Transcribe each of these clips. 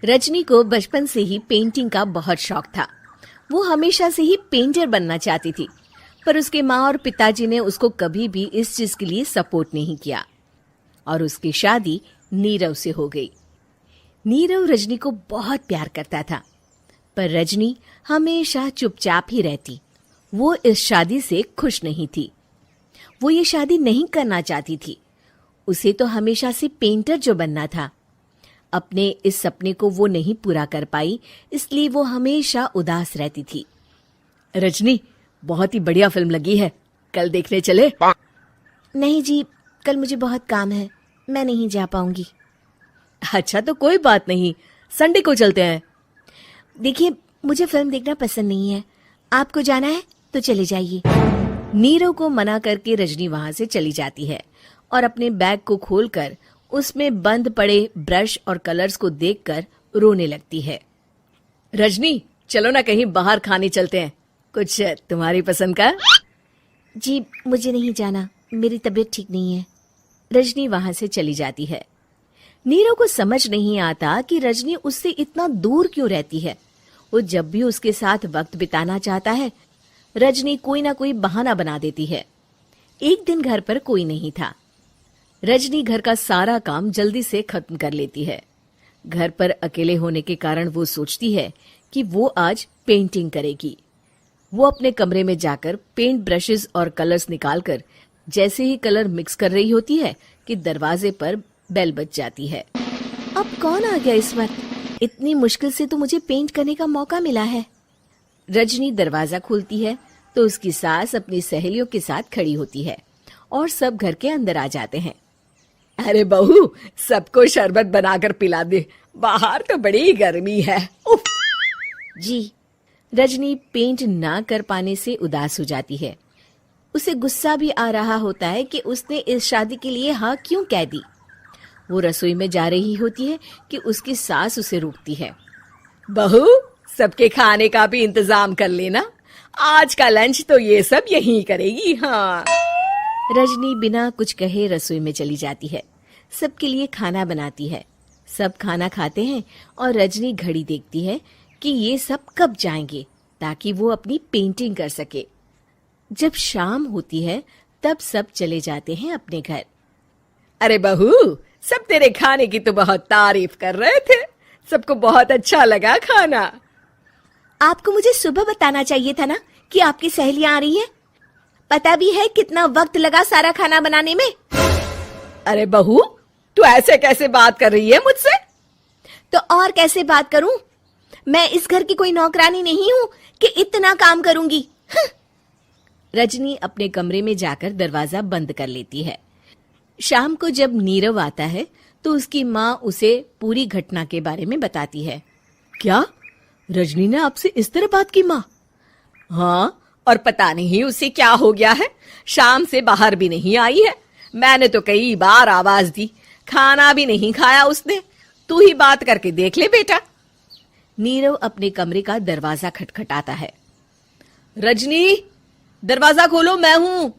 रजनी को बचपन से ही पेंटिंग का बहुत शौक था। वो हमेशा से ही पेंटर बनना चाहती थी, पर उसके माँ और पिताजी ने उसको कभी भी इस चीज के लिए सपोर्ट नहीं किया और उसकी शादी नीरव से हो गई। नीरव रजनी को बहुत प्यार करता था, पर रजनी हमेशा चुपचाप ही रहती। वो इस शादी से खुश नहीं थी। वो ये शादी नहीं करना चाहती थी। उसे तो हमेशा से पेंटर जो बनना था। अपने इस सपने को वो नहीं पूरा कर पाई, इसलिए वो हमेशा उदास रहती थी। रजनी, बहुत ही बढ़िया फिल्म लगी है, कल देखने चले? नहीं जी, कल मुझे बहुत काम है, मैं नहीं जा पाऊंगी। अच्छा तो कोई बात नहीं, संडे को चलते हैं। देखिए, मुझे फिल्म देखना पसंद नहीं है। आपको जाना है तो चले जाइए। नीरव को मना करके रजनी वहां से चली जाती है और अपने बैग को खोलकर उसमें बंद पड़े ब्रश और कलर्स को देखकर रोने लगती है। रजनी, चलो ना कहीं बाहर खाने चलते हैं, कुछ तुम्हारी पसंद का। जी, मुझे नहीं जाना, मेरी तबीयत ठीक नहीं है। रजनी वहां से चली जाती है। नीरव को समझ नहीं आता कि रजनी उससे इतना दूर क्यों रहती है। वो जब भी उसके साथ वक्त बिताना चाहता है, रजनी कोई ना कोई बहाना बना देती है। एक दिन घर पर कोई नहीं था। रजनी घर का सारा काम जल्दी से खत्म कर लेती है। घर पर अकेले होने के कारण वो सोचती है कि वो आज पेंटिंग करेगी। वो अपने कमरे में जाकर पेंट ब्रशेस और कलर्स निकालकर जैसे ही कलर मिक्स कर रही होती है कि दरवाजे पर बेल बज जाती है। अब कौन आ गया इस वक्त? इतनी मुश्किल से तो मुझे पेंट करने का मौका मिला है। रजनी दरवाजा खोलती है तो उसकी सास अपनी सहेलियों के साथ खड़ी होती है और सब घर के अंदर आ जाते हैं। अरे बहू, सबको शरबत बनाकर पिला दे, बाहर तो बड़ी गर्मी है। उफ। जी। रजनी पेंट ना कर पाने से उदास हो जाती है। उसे गुस्सा भी आ रहा होता है कि उसने इस शादी के लिए हाँ क्यों कह दी। वो रसोई में जा रही होती है कि उसकी सास उसे रोकती है। बहू, सबके खाने का भी इंतजाम कर लेना, आज का लंच तो ये सब यहीं करेगी। हाँ। रजनी बिना कुछ कहे रसोई में चली जाती है। सबके लिए खाना बनाती है। सब खाना खाते हैं और रजनी घड़ी देखती है कि ये सब कब जाएंगे ताकि वो अपनी पेंटिंग कर सके। जब शाम होती है तब सब चले जाते हैं अपने घर। अरे बहू, सब तेरे खाने की तो बहुत तारीफ कर रहे थे, सबको बहुत अच्छा लगा खाना। आपको मुझे सुबह बताना चाहिए था ना कि आपकी सहेलियां आ रही हैं। पता भी है कितना वक्त लगा सारा खाना बनाने में। अरे बहू, तू ऐसे कैसे बात कर रही है मुझसे? तो और कैसे बात करूं? मैं इस घर की कोई नौकरानी नहीं हूं कि इतना काम करूंगी। रजनी अपने कमरे में जाकर दरवाजा बंद कर लेती है। शाम को जब नीरव आता है तो उसकी माँ उसे पूरी घटना के बारे में बताती है। क्या रजनी ने आपसे इस तरह बात की माँ? हाँ, और पता नहीं उसे क्या हो गया है, शाम से बाहर भी नहीं आई है। मैंने तो कई बार आवाज दी, खाना भी नहीं खाया उसने। तू ही बात करके देख ले बेटा। नीरव अपने कमरे का दरवाजा खटखटाता है। रजनी, दरवाजा खोलो, मैं हूं।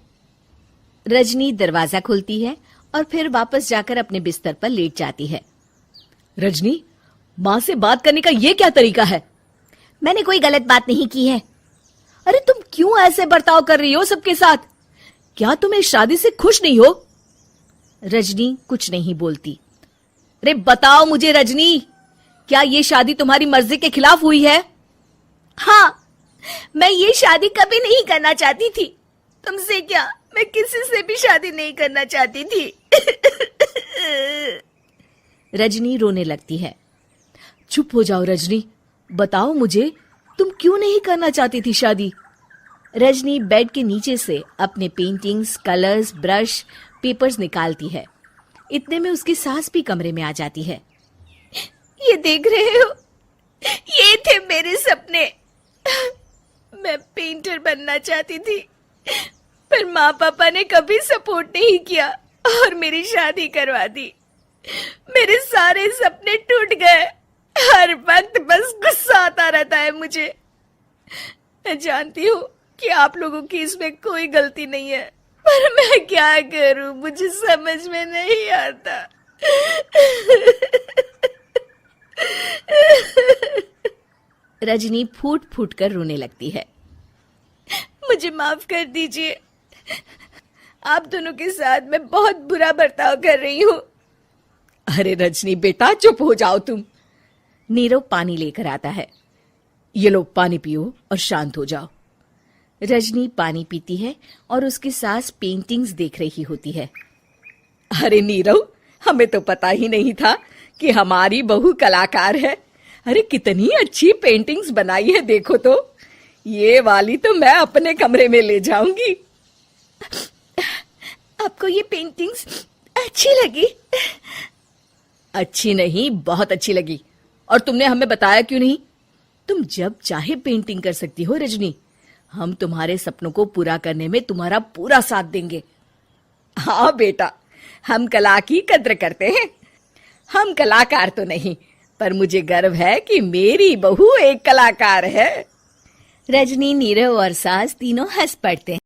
रजनी दरवाजा खोलती है और फिर वापस जाकर अपने बिस्तर पर लेट जाती है। रजनी, माँ से बात करने का ये क्या तरीका है? मैंने कोई गलत बात नहीं की है। अरे तुम क्यों ऐसे बर्ताव कर रही हो सबके साथ? क्या तुम इस शादी से खुश नहीं हो? रजनी कुछ नहीं बोलती। अरे बताओ मुझे रजनी, क्या ये शादी तुम्हारी मर्जी के खिलाफ हुई है? हाँ, मैं ये शादी कभी नहीं करना चाहती थी। तुमसे क्या, मैं किसी से भी शादी नहीं करना चाहती थी। रजनी रोने लगती है। चुप हो जाओ रजनी, बताओ मुझे, तुम क्यों नहीं करना चाहती थी शादी? रजनी बेड के नीचे से अपने पेंटिंग्स, कलर्स, ब्रश, पेपर्स निकालती है। इतने में उसकी सास भी कमरे में आ जाती है। ये देख रहे हो, ये थे मेरे सपने। मैं पेंटर बनना चाहती थी, पर माँ पापा ने कभी सपोर्ट नहीं किया और मेरी शादी करवा दी। मेरे सारे सपने टूट गए। हर वक्त बस गुस्सा आता रहता है मुझे। मैं जानती हूँ कि आप लोगों की इसमें कोई गलती नहीं है, पर मैं क्या करूं, मुझे समझ में नहीं आता। रजनी फूट फूट कर रोने लगती है। मुझे माफ कर दीजिए, आप दोनों के साथ मैं बहुत बुरा बर्ताव कर रही हूँ। अरे रजनी बेटा, चुप हो जाओ तुम। नीरव पानी लेकर आता है। ये लो पानी पियो और शांत हो जाओ। रजनी पानी पीती है और उसकी सास पेंटिंग्स देख रही होती है। अरे नीरव, हमें तो पता ही नहीं था कि हमारी बहू कलाकार है। अरे कितनी अच्छी पेंटिंग्स बनाई है, देखो तो। ये वाली तो मैं अपने कमरे में ले जाऊंगी। आपको ये पेंटिंग्स अच्छी लगी? अच्छी नहीं, बहुत अच्छी लगी। और तुमने हमें बताया क्यों नहीं? तुम जब चाहे पेंटिंग कर सकती हो रजनी। हम तुम्हारे सपनों को पूरा करने में तुम्हारा पूरा साथ देंगे। हाँ बेटा, हम कला की कद्र करते हैं। हम कलाकार तो नहीं, पर मुझे गर्व है कि मेरी बहू एक कलाकार है। रजनी, नीरव और सास तीनों हंस पड़ते हैं।